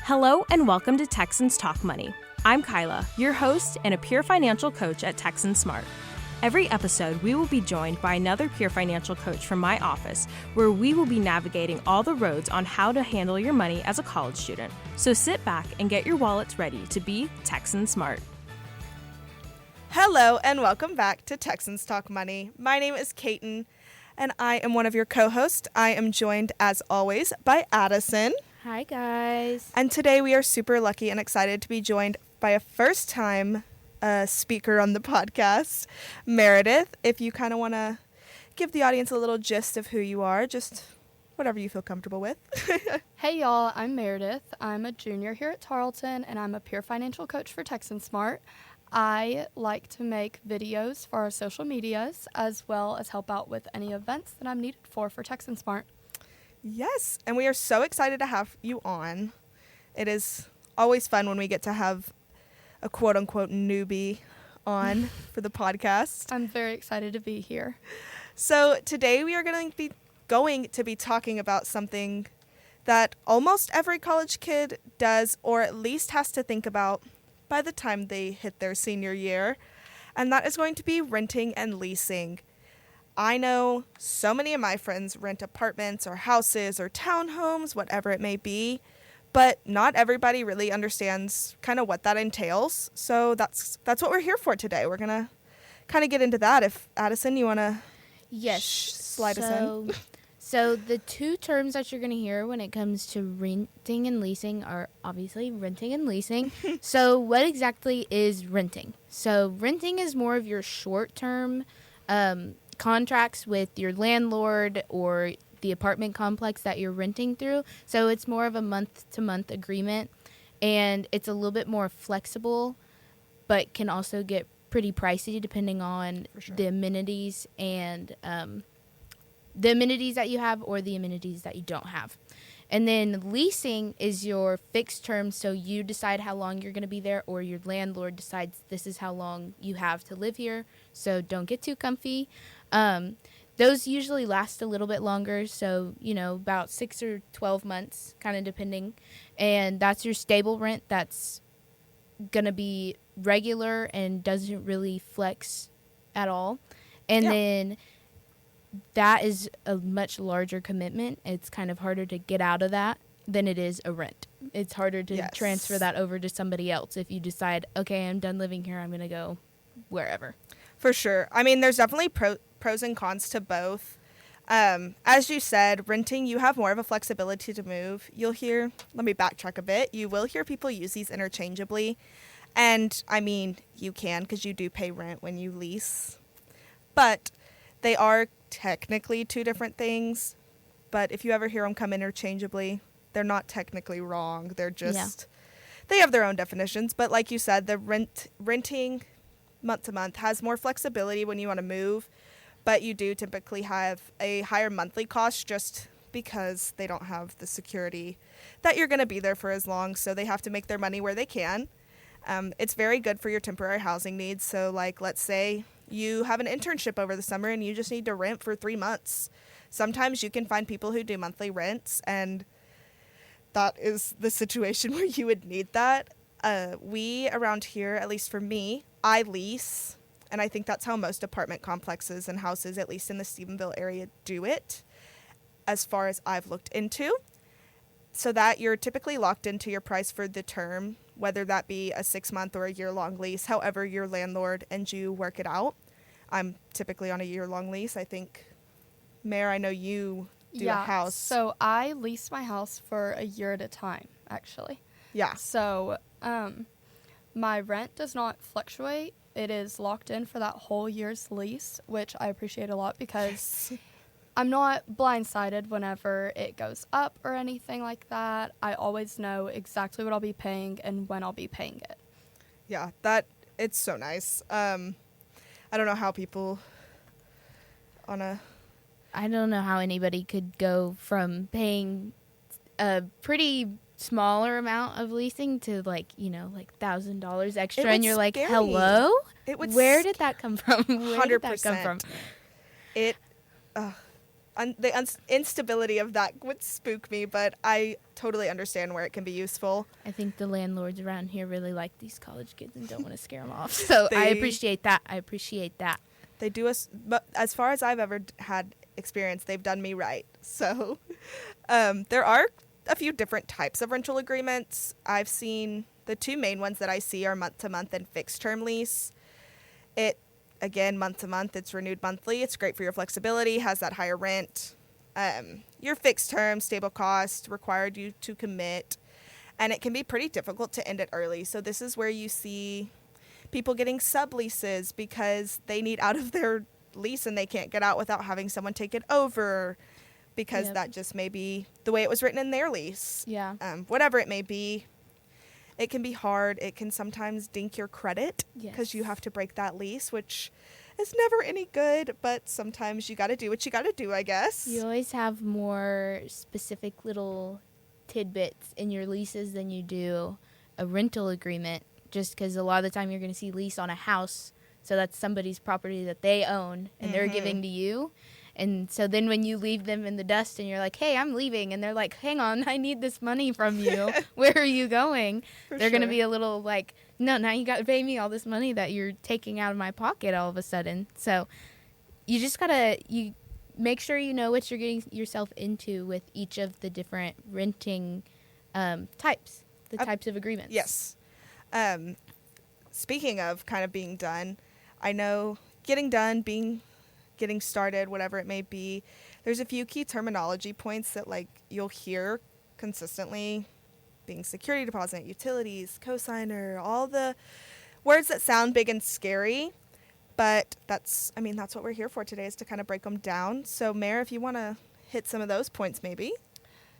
Hello and welcome to Texans Talk Money. I'm Kyla, your host and a peer financial coach at Texan Smart. Every episode, we will be joined by another peer financial coach from my office, where we will be navigating all the roads on how to handle your money as a college student. So sit back and get your wallets ready to be Texan Smart. Hello and welcome back to Texans Talk Money. My name is Kaiten and I am one of your co-hosts. I am joined as always by Addison. Hi guys. And today we are super lucky and excited to be joined by a first-time speaker on the podcast, Meredith. If you kind of want to give the audience a little gist of who you are, just whatever you feel comfortable with. Hey y'all, I'm Meredith. I'm a junior here at Tarleton and I'm a peer financial coach for Texan Smart. I like to make videos for our social medias as well as help out with any events that I'm needed for Texan Smart. Yes, and we are so excited to have you on. It is always fun when we get to have a quote-unquote newbie on for the podcast. I'm very excited to be here. So today we are going to be talking about something that almost every college kid does, or at least has to think about by the time they hit their senior year, and that is going to be renting and leasing. I know so many of my friends rent apartments or houses or townhomes, whatever it may be, but not everybody really understands kind of what that entails. So that's what we're here for today. We're going to kind of get into that. If Addison, you want to slide us in. So the two terms that you're going to hear when it comes to renting and leasing are obviously renting and leasing. So what exactly is renting? So renting is more of your short-term contracts with your landlord or the apartment complex that you're renting through. So it's more of a month-to-month agreement, and it's a little bit more flexible, but can also get pretty pricey depending on the amenities and the amenities that you have or the amenities that you don't have. And then leasing is your fixed term, so you decide how long you're going to be there, or your landlord decides this is how long you have to live here, so don't get too comfy. Those usually last a little bit longer, so, about 6 or 12 months, kind of depending. And that's your stable rent. That's going to be regular and doesn't really flex at all. And then that is a much larger commitment. It's kind of harder to get out of that than it is a rent. It's harder to transfer that over to somebody else if you decide, okay, I'm done living here, I'm going to go wherever. For sure. I mean, there's definitely pros and cons to both. As you said, renting, you have more of a flexibility to move. Let me backtrack a bit. You will hear people use these interchangeably. And, I mean, you can because you do pay rent when you lease. But they are technically two different things. But if you ever hear them come interchangeably, they're not technically wrong. They're just, they have their own definitions. But like you said, the renting month to month has more flexibility when you want to move. But you do typically have a higher monthly cost just because they don't have the security that you're going to be there for as long. So they have to make their money where they can. It's very good for your temporary housing needs. So, like, let's say you have an internship over the summer and you just need to rent for 3 months. Sometimes you can find people who do monthly rents, and that is the situation where you would need that. We around here, at least for me, I lease, and I think that's how most apartment complexes and houses, at least in the Stephenville area, do it, as far as I've looked into. So that you're typically locked into your price for the term, whether that be a 6-month or a year-long lease, however your landlord and you work it out. I'm typically on a year-long lease. I think, Mare, I know you do a house. So I lease my house for a year at a time, actually. Yeah. So my rent does not fluctuate. It is locked in for that whole year's lease, which I appreciate a lot because I'm not blindsided whenever it goes up or anything like that. I always know exactly what I'll be paying and when I'll be paying it. Yeah, it's so nice. I don't know how people I don't know how anybody could go from paying a pretty smaller amount of leasing to $1,000 extra, and you're like, hello? Where did that come from? 100%. instability of that would spook me, but I totally understand where it can be useful. I think the landlords around here really like these college kids and don't want to scare them off. So I appreciate that. They do us, but as far as I've ever had experience, they've done me right. So there are a few different types of rental agreements. I've seen the two main ones that I see are month to month and fixed term lease. Again, month to month, it's renewed monthly. It's great for your flexibility, has that higher rent. Your fixed term, stable cost, required you to commit, and it can be pretty difficult to end it early. So this is where you see people getting subleases because they need out of their lease and they can't get out without having someone take it over because that just may be the way it was written in their lease. Yeah. Whatever it may be. It can be hard. It can sometimes dink your credit because you have to break that lease, which is never any good, but sometimes you got to do what you got to do, I guess. You always have more specific little tidbits in your leases than you do a rental agreement, just because a lot of the time you're going to see lease on a house, so that's somebody's property that they own and they're giving to you. And so then when you leave them in the dust and you're like, hey, I'm leaving, and they're like, hang on, I need this money from you. Where are you going? They're going to be a little like, no, now you got to pay me all this money that you're taking out of my pocket all of a sudden. So you just got to make sure you know what you're getting yourself into with each of the different renting types, types of agreements. Yes. Speaking of kind of being done, I know getting done, getting started, whatever it may be, there's a few key terminology points that like you'll hear consistently, being security deposit, utilities, cosigner, all the words that sound big and scary, but that's what we're here for today, is to kind of break them down. So Mare, if you want to hit some of those points maybe.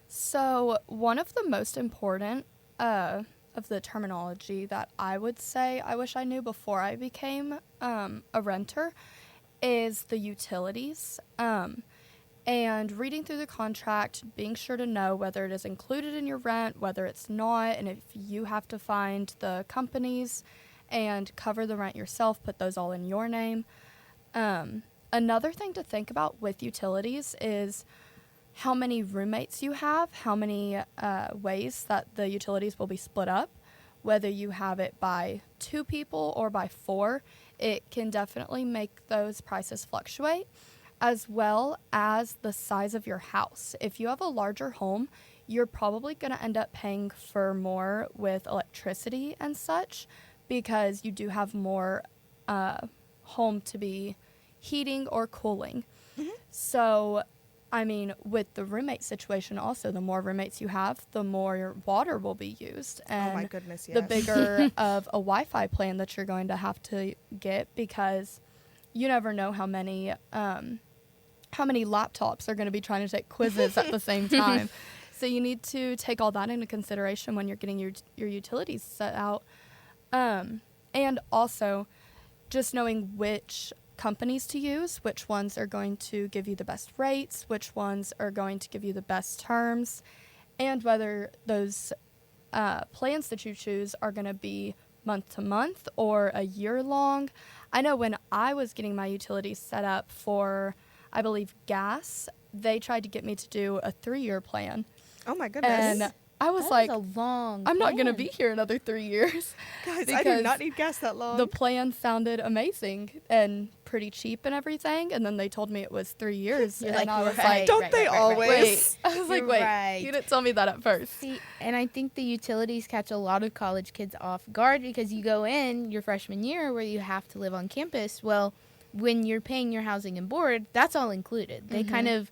So one of the most important of the terminology that I would say I wish I knew before I became a renter is the utilities, and reading through the contract, being sure to know whether it is included in your rent, whether it's not, and if you have to find the companies and cover the rent yourself, put those all in your name. Another thing to think about with utilities is how many roommates you have, how many ways that the utilities will be split up, whether you have it by 2 people or by 4. It can definitely make those prices fluctuate, as well as the size of your house. If you have a larger home, you're probably going to end up paying for more with electricity and such, because you do have more home to be heating or cooling. So, with the roommate situation also, the more roommates you have, the more your water will be used. And oh my goodness, yes. The bigger of a Wi-Fi plan that you're going to have to get, because you never know how many laptops are going to be trying to take quizzes at the same time. So you need to take all that into consideration when you're getting your utilities set out. And also just knowing which companies to use, which ones are going to give you the best rates, which ones are going to give you the best terms, and whether those plans that you choose are going to be month to month or a year long. I know when I was getting my utilities set up for, I believe, gas, they tried to get me to do a 3-year plan. Oh my goodness. And I was like, I'm not going to be here another 3 years. Guys, I do not need gas that long. The plan sounded amazing and pretty cheap and everything, and then they told me it was 3 years. You're and like, I was right, like, don't they always? Wait. I was like, You're wait, right. you didn't tell me that at first. See, and I think the utilities catch a lot of college kids off guard, because you go in your freshman year where you have to live on campus. Well, when you're paying your housing and board, that's all included. They kind of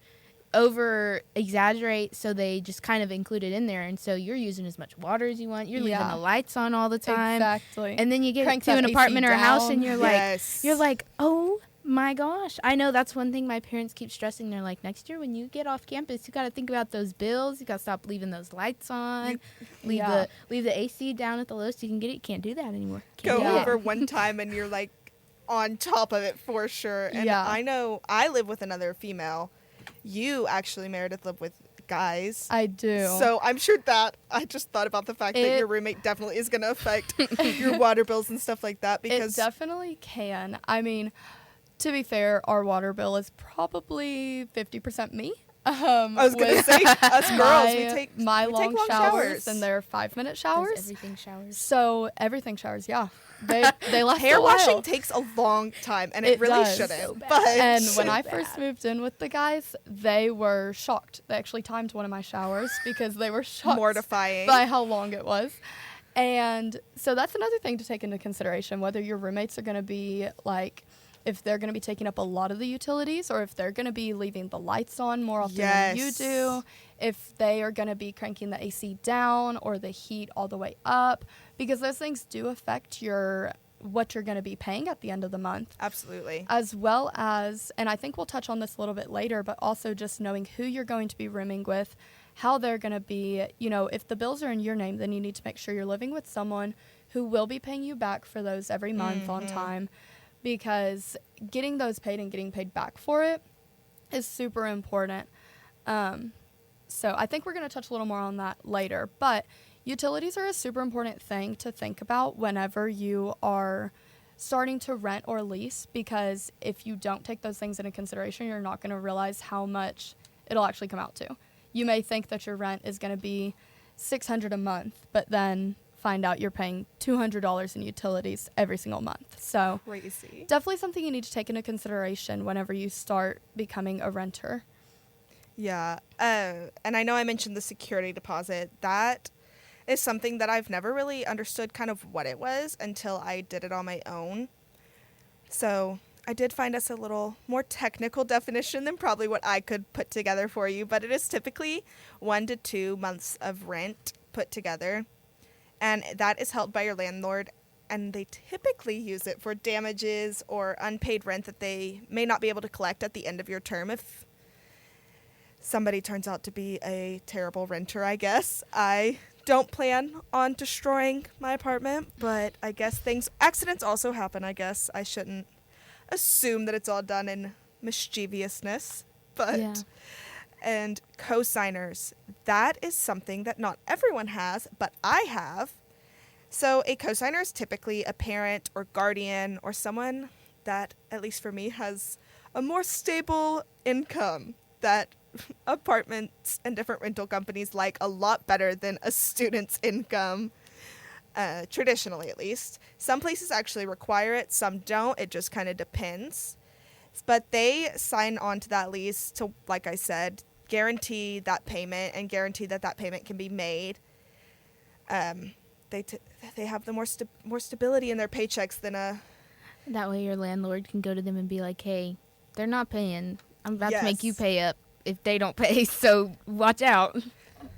over exaggerate, so they just kind of include it in there, and so you're using as much water as you want. You're leaving the lights on all the time. Exactly. And then you get Crank to an that apartment AC or a house down. and you're like, oh my gosh. I know that's one thing my parents keep stressing. They're like, next year when you get off campus, you got to think about those bills. You got to stop leaving those lights on. Leave the AC down at the lowest you can get it. You can't do that anymore. Go over one time and you're like on top of it for sure. And I know I live with another female. You actually, Meredith, live with guys. I do. So I'm sure that I just thought about the fact that your roommate definitely is going to affect your water bills and stuff like that. Because it definitely can. To be fair, our water bill is probably 50% me. I was going to say, us girls, we take long long showers, and they're 5-minute showers. Everything showers. So everything showers, yeah. They last Hair a while. washing takes a long time, and it really does. shouldn't. So bad. But And when So I bad. first moved in with the guys, they were shocked. They actually timed one of my showers because they were shocked mortifying. by how long it was. And so that's another thing to take into consideration, whether your roommates are going to be like, if they're going to be taking up a lot of the utilities, or if they're going to be leaving the lights on more often than you do, if they are going to be cranking the AC down or the heat all the way up, because those things do affect what you're going to be paying at the end of the month. Absolutely. As well as, and I think we'll touch on this a little bit later, but also just knowing who you're going to be rooming with, how they're going to be, if the bills are in your name, then you need to make sure you're living with someone who will be paying you back for those every month on time, because getting those paid and getting paid back for it is super important. So I think we're going to touch a little more on that later, but utilities are a super important thing to think about whenever you are starting to rent or lease, because if you don't take those things into consideration, you're not going to realize how much it'll actually come out to. You may think that your rent is going to be $600 a month, but then find out you're paying $200 in utilities every single month. So Crazy. definitely something you need to take into consideration whenever you start becoming a renter. Yeah. And I know I mentioned the security deposit. That is something that I've never really understood kind of what it was until I did it on my own. So I did find us a little more technical definition than probably what I could put together for you, but it is typically 1 to 2 months of rent put together. And that is held by your landlord, and they typically use it for damages or unpaid rent that they may not be able to collect at the end of your term if somebody turns out to be a terrible renter, I guess. I don't plan on destroying my apartment, but I guess accidents also happen, I guess. I shouldn't assume that it's all done in mischievousness, but... Yeah. And co-signers, that is something that not everyone has, but I have. So a co-signer is typically a parent or guardian or someone that, at least for me, has a more stable income that apartments and different rental companies like a lot better than a student's income, traditionally at least. Some places actually require it, some don't. It just kind of depends. But they sign on to that lease to, like I said, guarantee that payment and guarantee that payment can be made. They have the more stability in their paychecks than a... That way your landlord can go to them and be like, hey, they're not paying. I'm about to make you Yes. pay up if they don't pay, so watch out.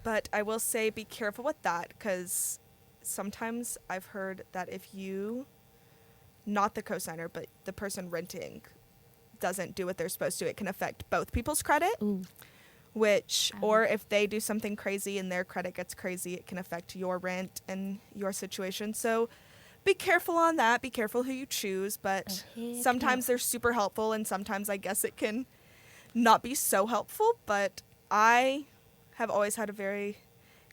But I will say be careful with that, because sometimes I've heard that if you, not the cosigner, but the person renting, doesn't do what they're supposed to, it can affect both people's credit. Ooh. Or if they do something crazy and their credit gets crazy, it can affect your rent and your situation. So be careful on that. Be careful who you choose. But heck sometimes they're super helpful, and sometimes I guess it can not be so helpful. But I have always had a very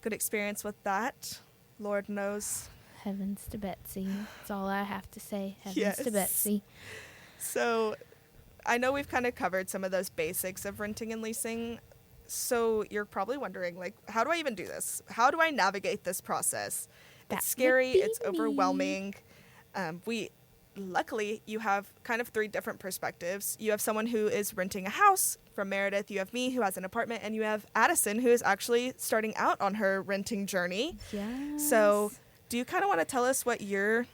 good experience with that. Lord knows. Heavens to Betsy. That's all I have to say. Heavens Yes. to Betsy. So I know we've kind of covered some of those basics of renting and leasing. So you're probably wondering, like, how do I even do this? How do I navigate this process? That It's scary. would be It's me. overwhelming. Luckily, you have kind of 3 different perspectives. You have someone who is renting a house from Meredith. You have me, who has an apartment. And you have Addison, who is actually starting out on her renting journey. Yes. So do you kind of want to tell us what your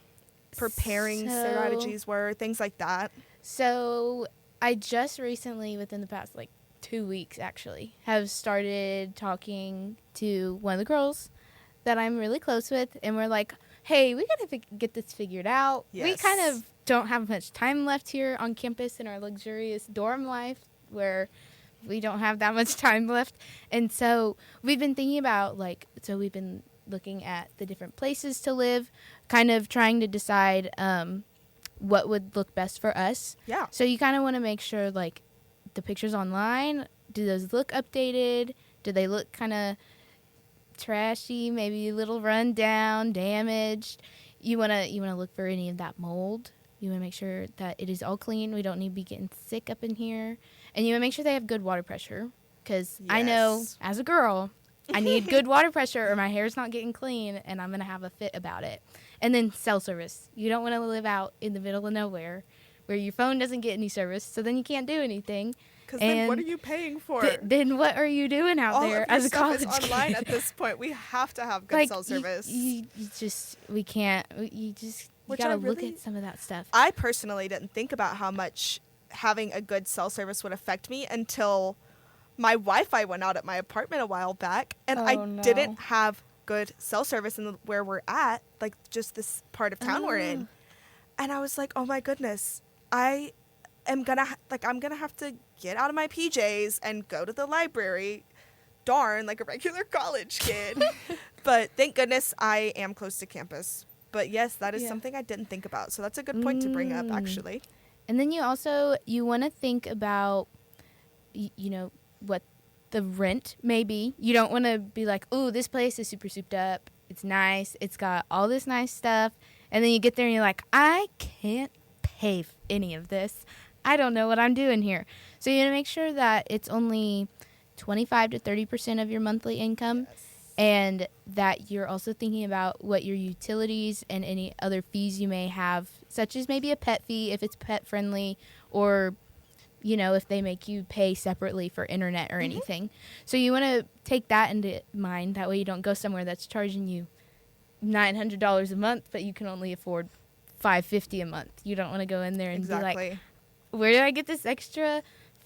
preparing So- strategies were, things like that? So I just recently, within the past 2 weeks actually, have started talking to one of the girls that I'm really close with, and we're like, hey, we gotta get this figured out. We Yes. kind of don't have much time left here on campus in our luxurious dorm life where we don't have that much time left. And so we've been thinking about we've been looking at the different places to live, kind of trying to decide what would look best for us. Yeah. So you kind of want to make sure the pictures online, do those look updated? Do they look kind of trashy, maybe a little run down, damaged? You want to look for any of that mold You want to make sure that it is all clean. We don't need to be getting sick up in here. And you want to make sure they have good water pressure. Because I know, as a girl, I need good water pressure or my hair's not getting clean and I'm going to have a fit about it. And then cell service. You don't want to live out in the middle of nowhere where your phone doesn't get any service, so then you can't do anything. Because then what are you paying for? Then what are you doing out there as a college kid? All of your stuff is online at this point. We have to have good cell service. You got to look at some of that stuff. I personally didn't think about how much having a good cell service would affect me until my Wi-Fi went out at my apartment a while back, and didn't have good cell service in where we're at, like just this part of town we're in. And I was like, oh my goodness, I'm gonna have to get out of my PJs and go to the library. Darn, like a regular college kid. But thank goodness I am close to campus. But yes, that is something I didn't think about. So that's a good point to bring up, actually. And then you want to think about, what the rent may be. You don't want to be like, oh, this place is super souped up. It's nice. It's got all this nice stuff. And then you get there and you're like, I can't pay any of this. I don't know what I'm doing here. So you want to make sure that it's only 25 to 30% of your monthly income. Yes. And that you're also thinking about what your utilities and any other fees you may have, such as maybe a pet fee if it's pet friendly, or if they make you pay separately for internet or anything. So you want to take that into mind. That way you don't go somewhere that's charging you $900 a month, but you can only afford $550 a month. You don't want to go in there and be like, where do I get this extra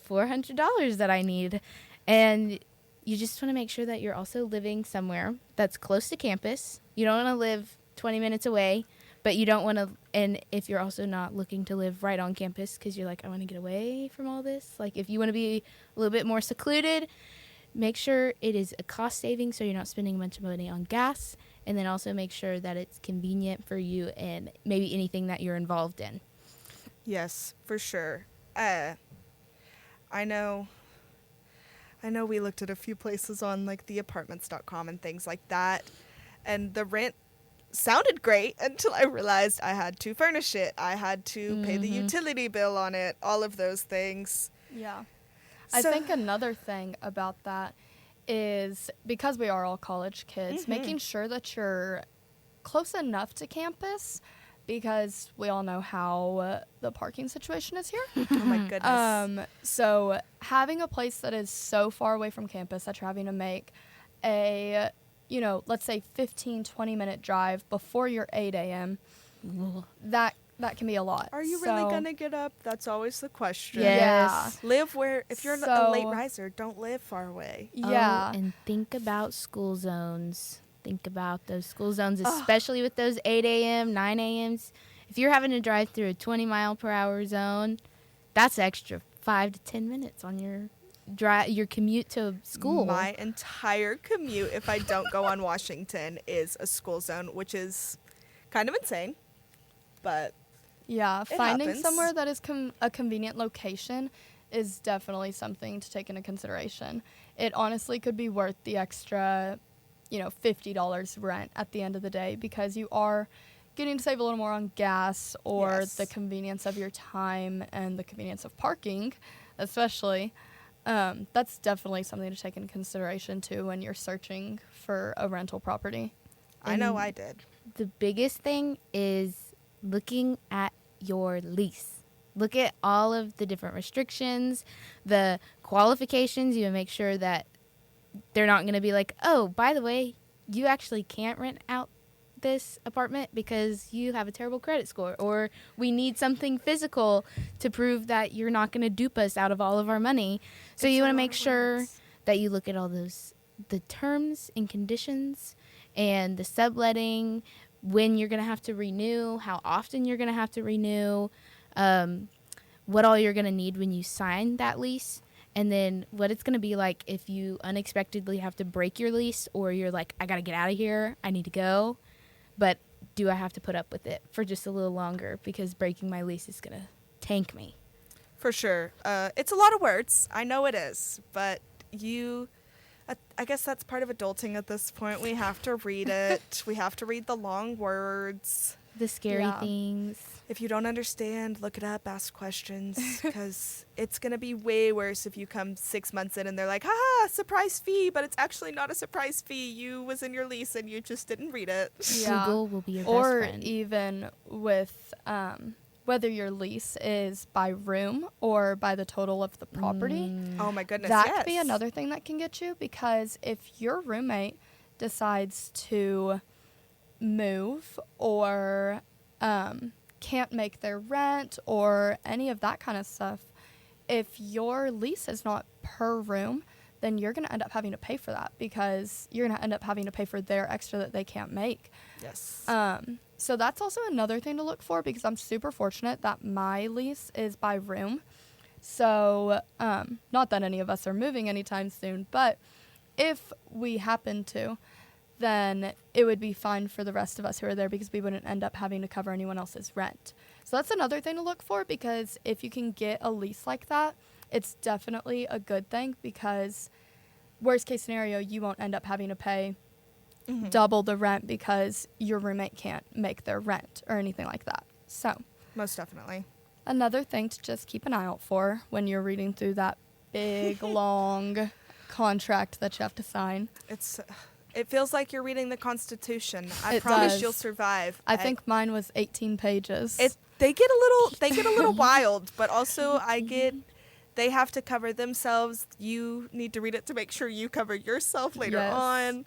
$400 that I need? And you just want to make sure that you're also living somewhere that's close to campus. You don't want to live 20 minutes away, but you don't want to, and if you're also not looking to live right on campus because you're like, I want to get away from all this. Like if you want to be a little bit more secluded, make sure it is a cost saving so you're not spending a bunch of money on gas, and then also make sure that it's convenient for you and maybe anything that you're involved in. Yes, for sure. I know we looked at a few places on like theapartments.com and things like that, and the rent sounded great until I realized I had to furnish it. I had to pay the utility bill on it, all of those things. Yeah. I think another thing about that is, because we are all college kids, making sure that you're close enough to campus, because we all know how the parking situation is here. Oh my goodness. So having a place that is so far away from campus that you're having to make a, let's say 15, 20-minute drive before your 8 a.m., that can be a lot. Are you really going to get up? That's always the question. Yes. Yeah. Live where, if you're a late riser, don't live far away. Yeah. And think about school zones. Think about those school zones, especially with those 8 a.m., 9 a.m.s. If you're having to drive through a 20-mile-per-hour zone, that's extra 5 to 10 minutes on your commute to school. My entire commute, if I don't go on Washington, is a school zone, which is kind of insane, but yeah, finding happens. somewhere that is a convenient location is definitely something to take into consideration. It honestly could be worth the extra $50 rent at the end of the day, because you are getting to save a little more on gas or the convenience of your time and the convenience of parking, especially. That's definitely something to take into consideration too when you're searching for a rental property. I know I did. The biggest thing is looking at your lease. Look at all of the different restrictions, the qualifications. You make sure that they're not going to be like, oh, by the way, you actually can't rent out this apartment because you have a terrible credit score, or we need something physical to prove that you're not going to dupe us out of all of our money. So you want to make sure that you look at all the terms and conditions and the subletting, when you're going to have to renew, how often you're going to have to renew, what all you're going to need when you sign that lease. And then what it's going to be like if you unexpectedly have to break your lease, or you're like, I got to get out of here, I need to go, but do I have to put up with it for just a little longer because breaking my lease is going to tank me? For sure. It's a lot of words. I know it is, but I guess that's part of adulting at this point. We have to read it. We have to read the long words. The scary Yeah. things. If you don't understand, look it up, ask questions, because it's going to be way worse if you come 6 months in and they're like, haha, surprise fee, but it's actually not a surprise fee. You was in your lease and you just didn't read it. Yeah. Google will be your best Or friend. even with whether your lease is by room or by the total of the property. Oh my goodness, That yes. could be another thing that can get you, because if your roommate decides to move or can't make their rent or any of that kind of stuff, if your lease is not per room, then you're going to end up having to pay for that, because you're going to end up having to pay for their extra that they can't make. Yes. So that's also another thing to look for, because I'm super fortunate that my lease is by room. So not that any of us are moving anytime soon, but if we happen to, then it would be fine for the rest of us who are there, because we wouldn't end up having to cover anyone else's rent. So that's another thing to look for, because if you can get a lease like that, it's definitely a good thing, because worst case scenario, you won't end up having to pay double the rent because your roommate can't make their rent or anything like that. So Most definitely. another thing to just keep an eye out for when you're reading through that big, long contract that you have to sign. It feels like you're reading the Constitution. I It promise does. you'll survive. I think mine was 18 pages. They get a little wild, but also they have to cover themselves. You need to read it to make sure you cover yourself later Yes. on.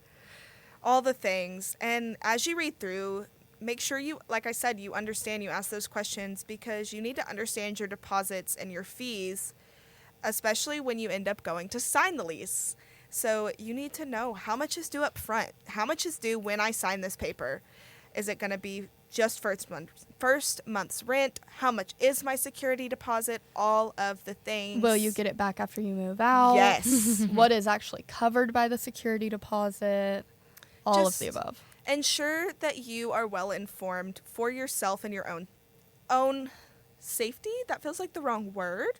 All the things. And as you read through, make sure you, like I said, you understand, you ask those questions, because you need to understand your deposits and your fees, especially when you end up going to sign the lease. So you need to know how much is due up front. How much is due when I sign this paper? Is it going to be just first month's rent? How much is my security deposit? All of the things. Will you get it back after you move out? Yes. What is actually covered by the security deposit? All of the Just above. Ensure that you are well informed for yourself and your own safety. That feels like the wrong word.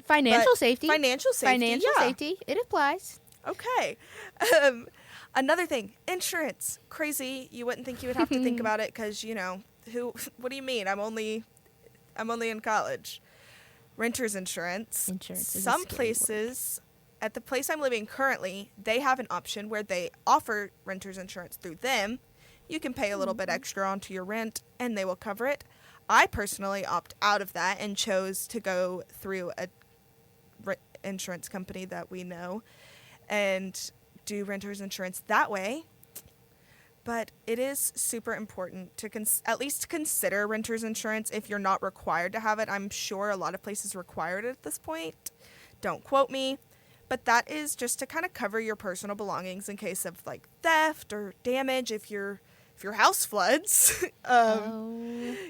Financial But safety. Financial safety. Financial yeah. safety. It applies. Okay. Another thing, insurance. Crazy. You wouldn't think you would have to think about it, because, what do you mean? I'm only in college. Renter's insurance. Insurance is a Some scary places, at the place I'm living currently, they have an option where they offer renter's insurance through them. You can pay a little bit extra onto your rent and they will cover it. I personally opt out of that and chose to go through a insurance company that we know and do renter's insurance that way. But it is super important to at least consider renter's insurance if you're not required to have it. I'm sure a lot of places require it at this point. Don't quote me. But that is just to kind of cover your personal belongings in case of like theft or damage. If your house floods,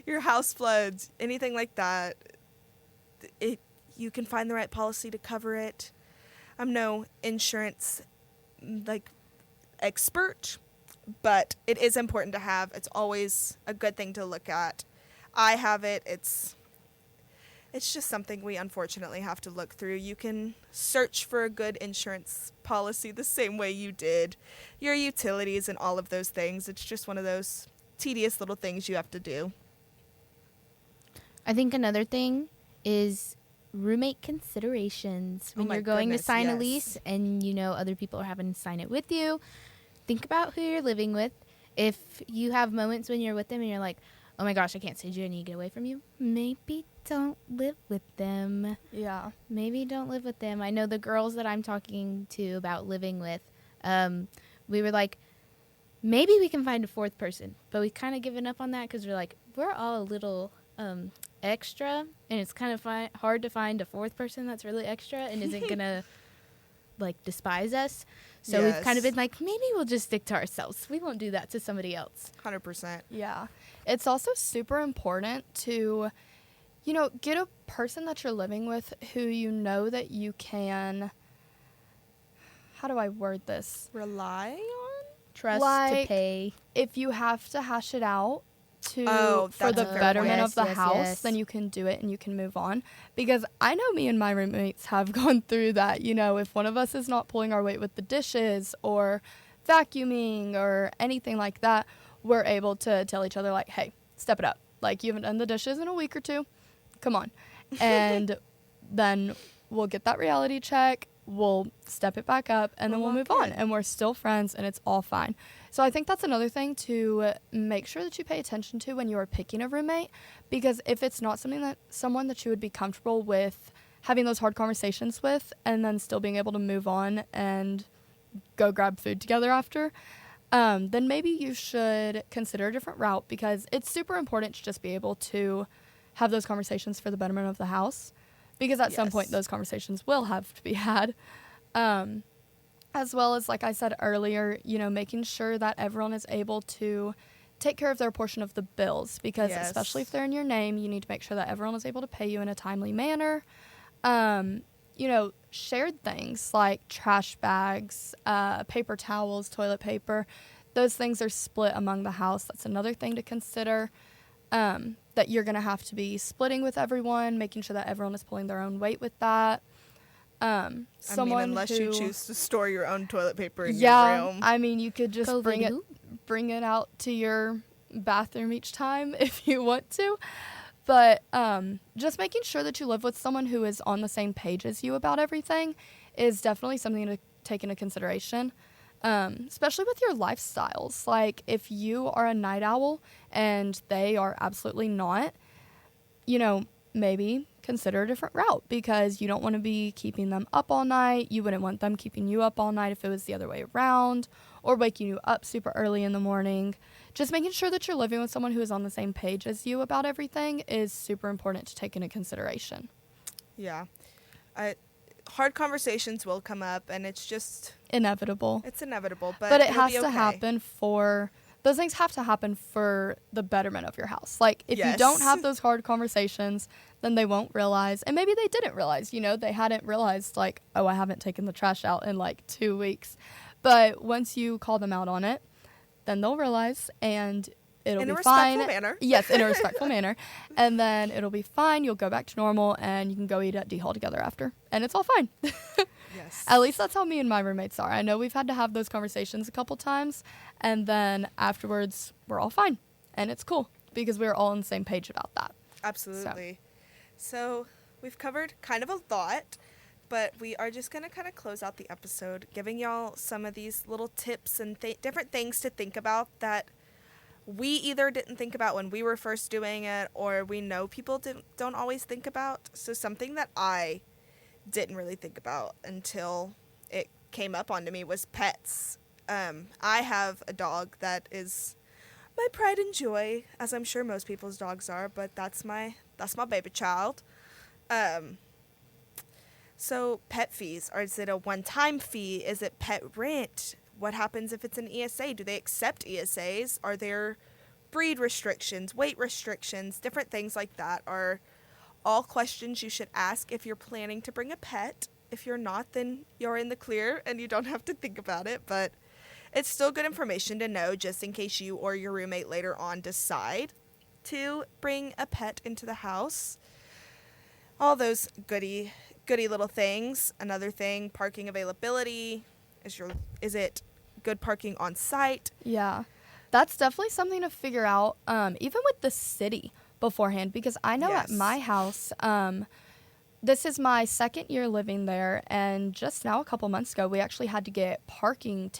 your house floods, anything like that, you can find the right policy to cover it. I'm no insurance expert, but it is important to have. It's always a good thing to look at. I have it. It's just something we unfortunately have to look through. You can search for a good insurance policy the same way you did your utilities and all of those things. It's just one of those tedious little things you have to do. I think another thing is roommate considerations. When my you're going to goodness, sign a yes. lease and other people are having to sign it with you, think about who you're living with. If you have moments when you're with them and you're like, oh my gosh, I can't stand you, I need to get away from you, maybe don't live with them. Yeah. Maybe don't live with them. I know the girls that I'm talking to about living with, we were like, maybe we can find a fourth person. But we kind of given up on that because we're like, we're all a little extra, and it's kind of hard to find a fourth person that's really extra and isn't going to, despise us. So we've kind of Yes. been like, maybe we'll just stick to ourselves. We won't do that to somebody else. 100%. Yeah. It's also super important to, get a person that you're living with who you know that you can, how do I word this? Rely on? Trust to Like, pay. If you have to hash it out for that's the a fair betterment point. of the Yes, house, yes. then you can do it and you can move on. Because I know me and my roommates have gone through that. If one of us is not pulling our weight with the dishes or vacuuming or anything like that, we're able to tell each other, like, hey, step it up. Like, you haven't done the dishes in a week or two. Come on. And then we'll get that reality check. We'll step it back up, and then we'll move on. And we're still friends, and it's all fine. So I think that's another thing to make sure that you pay attention to when you are picking a roommate, because if it's not someone that you would be comfortable with having those hard conversations with, and then still being able to move on and go grab food together after, then maybe you should consider a different route, because it's super important to just be able to have those conversations for the betterment of the house, because at some point those conversations will have to be had. As well as, like I said earlier, making sure that everyone is able to take care of their portion of the bills, because especially if they're in your name, you need to make sure that everyone is able to pay you in a timely manner. Shared things like trash bags, paper towels, toilet paper, those things are split among the house. That's another thing to consider, that you're going to have to be splitting with everyone, making sure that everyone is pulling their own weight with that. Unless you choose to store your own toilet paper in your room. I mean, you could just bring it out to your bathroom each time if you want to. But just making sure that you live with someone who is on the same page as you about everything is definitely something to take into consideration, especially with your lifestyles. Like, if you are a night owl and they are absolutely not, maybe consider a different route, because you don't want to be keeping them up all night. You wouldn't want them keeping you up all night if it was the other way around, or waking you up super early in the morning. Just making sure that you're living with someone who is on the same page as you about everything is super important to take into consideration. Yeah. Hard conversations will come up, and it's just inevitable. It's inevitable, but it has to happen those things have to happen for the betterment of your house. Like, if you don't have those hard conversations, then they won't realize, and maybe they didn't realize, they hadn't realized, like, oh, I haven't taken the trash out in like 2 weeks. But once you call them out on it, then they'll realize, and it'll be fine. In a respectful manner. Yes, in a respectful manner. And then it'll be fine. You'll go back to normal, and you can go eat at D-Hall together after, and it's all fine. Yes. At least that's how me and my roommates are. I know we've had to have those conversations a couple times, and then afterwards we're all fine, and it's cool because we're all on the same page about that. Absolutely. So we've covered kind of a lot, but we are just going to kind of close out the episode giving y'all some of these little tips and different things to think about that we either didn't think about when we were first doing it, or we know people don't always think about. So something that I didn't really think about until it came up onto me was pets. I have a dog that is my pride and joy, as I'm sure most people's dogs are, but that's my baby child. So pet fees, or is it a one-time fee? Is it pet rent? What happens if it's an ESA? Do they accept ESAs? Are there breed restrictions, weight restrictions, different things like that are all questions you should ask if you're planning to bring a pet. If you're not, then you're in the clear and you don't have to think about it, but it's still good information to know just in case you or your roommate later on decide to bring a pet into the house. All those goody little things. Another thing, parking availability. Is it good parking on site? Yeah. That's definitely something to figure out, even with the city beforehand, because I know at my house, this is my second year living there, and just now a couple months ago we actually had to get parking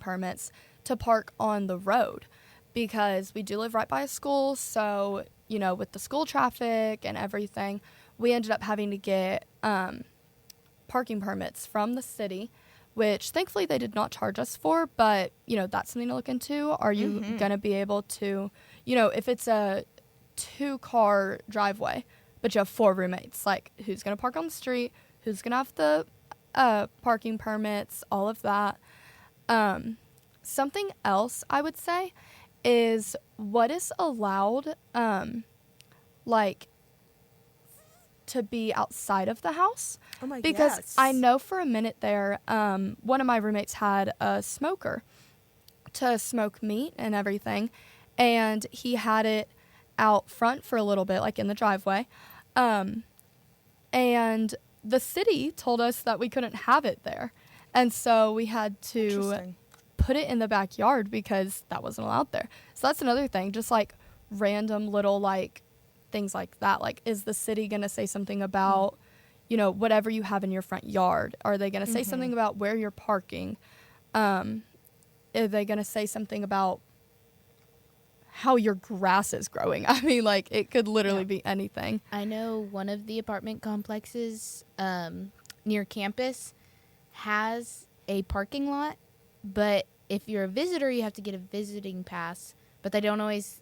permits to park on the road, because we do live right by a school. So with the school traffic and everything, we ended up having to get parking permits from the city, which thankfully they did not charge us for, but that's something to look into. Are you going to be able to, if it's a 2-car driveway, but you have 4 roommates, like, who's going to park on the street, who's going to have the parking permits, all of that. Something else I would say is what is allowed, to be outside of the house. Oh my, because I know for a minute there, one of my roommates had a smoker to smoke meat and everything, and he had it out front for a little bit, like in the driveway, and the city told us that we couldn't have it there, and so we had to put it in the backyard because that wasn't allowed there. So that's another thing, just like random little like things like that. Like, is the city going to say something about, you know, whatever you have in your front yard? Are they going to say something about where you're parking? Are they going to say something about how your grass is growing? I mean, like, it could literally be anything. I know one of the apartment complexes near campus has a parking lot, but if you're a visitor, you have to get a visiting pass, but they don't always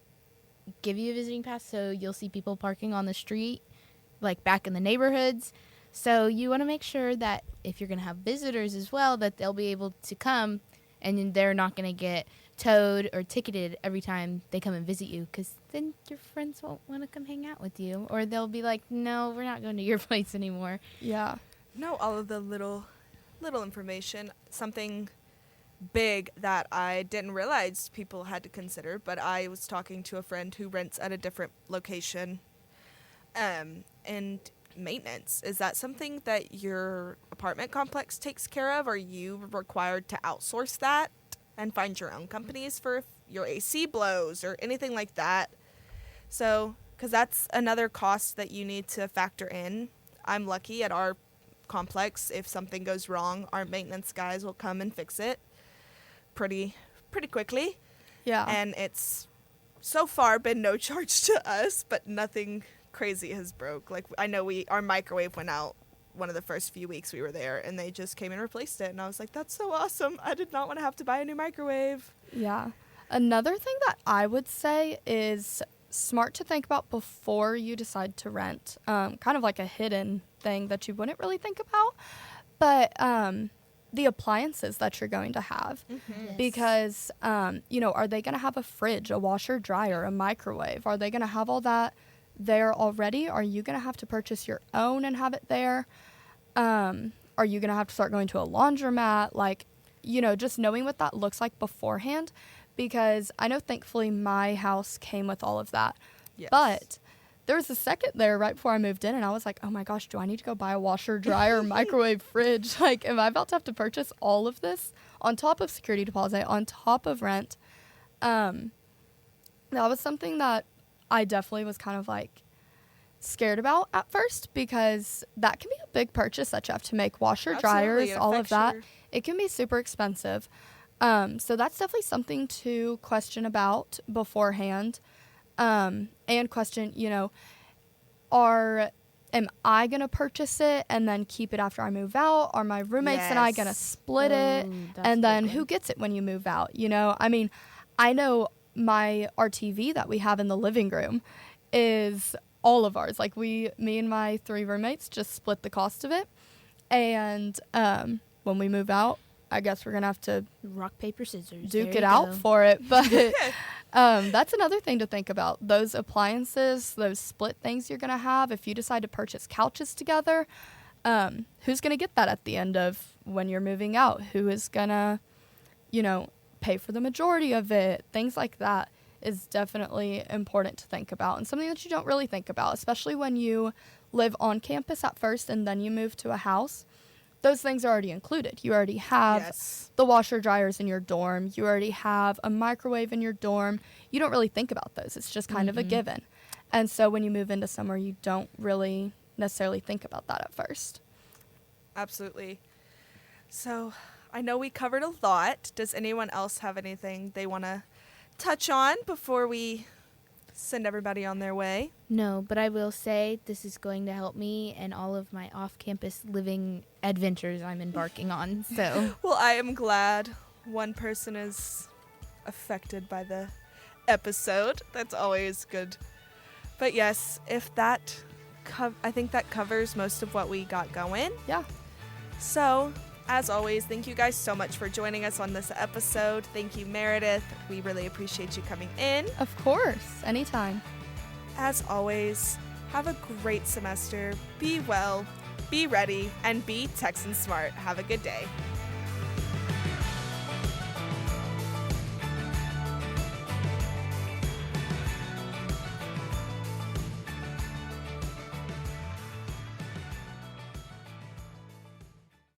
give you a visiting pass, so you'll see people parking on the street, like back in the neighborhoods. So you want to make sure that if you're going to have visitors as well, that they'll be able to come and they're not going to get towed or ticketed every time they come and visit you, because then your friends won't want to come hang out with you, or they'll be like, no, we're not going to your place anymore. Yeah. No, all of the little information. Something big that I didn't realize people had to consider, but I was talking to a friend who rents at a different location, and maintenance. Is that something that your apartment complex takes care of? Are you required to outsource that and find your own companies for if your AC blows or anything like that? So, because that's another cost that you need to factor in. I'm lucky at our complex, if something goes wrong, our maintenance guys will come and fix it pretty quickly. Yeah. And it's so far been no charge to us, but nothing crazy has broke. Like, I know our microwave went out one of the first few weeks we were there, and they just came and replaced it, and I was like, that's so awesome. I did not want to have to buy a new microwave. Yeah. Another thing that I would say is smart to think about before you decide to rent, kind of like a hidden thing that you wouldn't really think about, but the appliances that you're going to have. Yes. Because, you know, are they going to have a fridge, a washer, dryer, a microwave? Are they going to have all that there already? Are you going to have to purchase your own and have it there? Are you going to have to start going to a laundromat? Like, you know, just knowing what that looks like beforehand, because I know thankfully my house came with all of that. Yes. But there was a second there right before I moved in, and I was like, oh my gosh, do I need to go buy a washer, dryer, microwave, fridge? Like, am I about to have to purchase all of this on top of security deposit, on top of rent? That was something that I definitely was kind of like scared about at first, because that can be a big purchase that you have to make. Washer, dryers, all of that. It can be super expensive. So that's definitely something to question about beforehand. And question, you know, am I going to purchase it and then keep it after I move out? Are my roommates and I going to split it? And then who gets it when you move out? You know, I mean, I know our TV that we have in the living room is all of ours. Like, me and my 3 roommates just split the cost of it. And when we move out, I guess we're going to have to rock, paper, scissors. duke it out for it. But that's another thing to think about. Those appliances, those split things you're going to have. If you decide to purchase couches together, who's going to get that at the end of when you're moving out? Who is going to, you know, pay for the majority of it? Things like that is definitely important to think about, and something that you don't really think about, especially when you live on campus at first and then you move to a house. Those things are already included. You already have the washer dryers in your dorm. You already have a microwave in your dorm. You don't really think about those. It's just kind of a given. And so when you move into somewhere, you don't really necessarily think about that at first. Absolutely. So I know we covered a lot. Does anyone else have anything they want to touch on before we send everybody on their way? No, but I will say this is going to help me and all of my off-campus living adventures I'm embarking on. So, well, I am glad one person is affected by the episode. That's always good. But yes, if that, I think that covers most of what we got going. Yeah. So, as always, thank you guys so much for joining us on this episode. Thank you, Meredith. We really appreciate you coming in. Of course. Anytime. As always, have a great semester. Be well, be ready, and be Texan Smart. Have a good day.